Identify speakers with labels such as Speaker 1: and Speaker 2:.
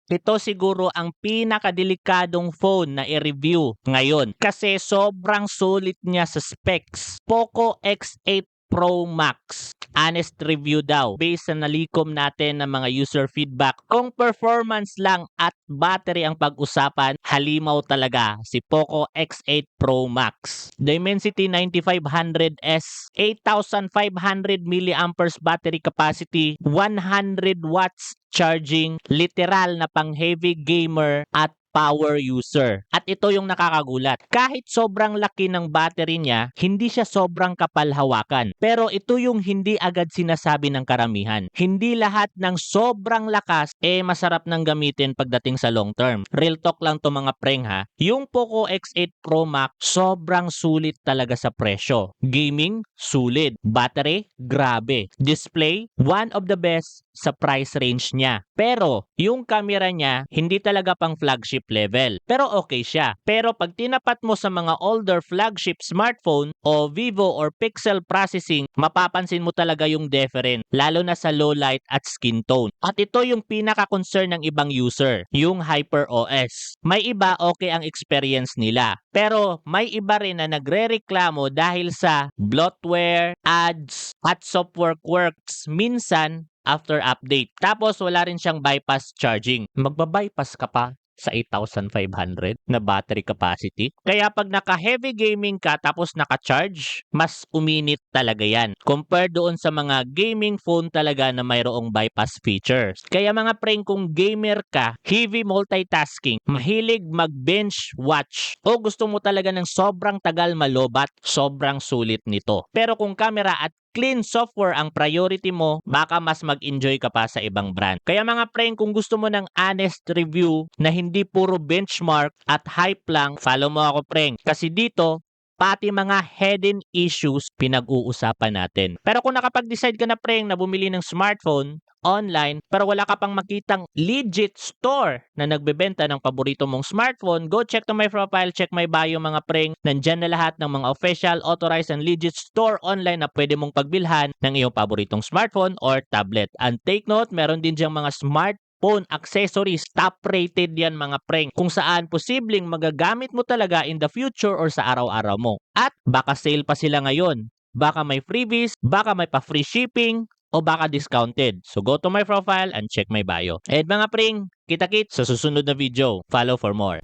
Speaker 1: ito siguro ang pinakadelikadong phone na i-review ngayon kasi sobrang sulit niya sa specs. Poco X8 Pro Max. Honest review daw based sa nalikom natin ng mga user feedback. Kung performance lang at battery ang pag-usapan, halimaw talaga si Poco X8 Pro Max. Dimensity 9500S, 8500 mAh battery capacity, 100 watts charging, literal na pang heavy gamer at power user. At ito yung nakakagulat. Kahit sobrang laki ng battery niya, hindi siya sobrang kapal hawakan. Pero ito yung hindi agad sinasabi ng karamihan. Hindi lahat ng sobrang lakas masarap nang gamitin pagdating sa long term. Real talk lang to mga preng ha. Yung Poco X8 Pro Max, sobrang sulit talaga sa presyo. Gaming, sulit. Battery, grabe. Display, one of the best sa price range niya. Pero, yung camera niya, hindi talaga pang flagship level. Pero okay siya. Pero pag tinapat mo sa mga older flagship smartphone o Vivo or Pixel processing, mapapansin mo talaga yung difference, lalo na sa low light at skin tone. At ito yung pinaka-concern ng ibang user, yung HyperOS. May iba okay ang experience nila. Pero may iba rin na nagre-reklamo dahil sa bloatware, ads, at software quirks. Minsan, after update. Tapos wala rin siyang bypass charging. Magba-bypass ka pa sa 8,500 na battery capacity. Kaya pag naka-heavy gaming ka tapos naka-charge, mas uminit talaga yan. Compare doon sa mga gaming phone talaga na mayroong bypass features. Kaya mga preng, kung gamer ka, heavy multitasking, mahilig mag-bench watch, o gusto mo talaga ng sobrang tagal malobat, sobrang sulit nito. Pero kung camera at clean software ang priority mo, baka mas mag-enjoy ka pa sa ibang brand. Kaya mga preng, kung gusto mo ng honest review na hindi puro benchmark at hype lang, follow mo ako preng. Kasi dito, pati mga hidden issues pinag-uusapan natin. Pero kung nakapag-decide ka na preng na bumili ng smartphone online pero wala ka pang makitang legit store na nagbebenta ng paborito mong smartphone, go check to my profile, check my bio mga preng. Nandyan na lahat ng mga official, authorized, and legit store online na pwede mong pagbilhan ng iyong paboritong smartphone or tablet. And take note, meron din diyang mga smartphone accessories, top rated yan mga preng, kung saan posibleng magagamit mo talaga in the future or sa araw-araw mo. At baka sale pa sila ngayon, baka may freebies, baka may pa free shipping, o baka discounted. So go to my profile and check my bio. And mga pring, kita-kits sa susunod na video. Follow for more.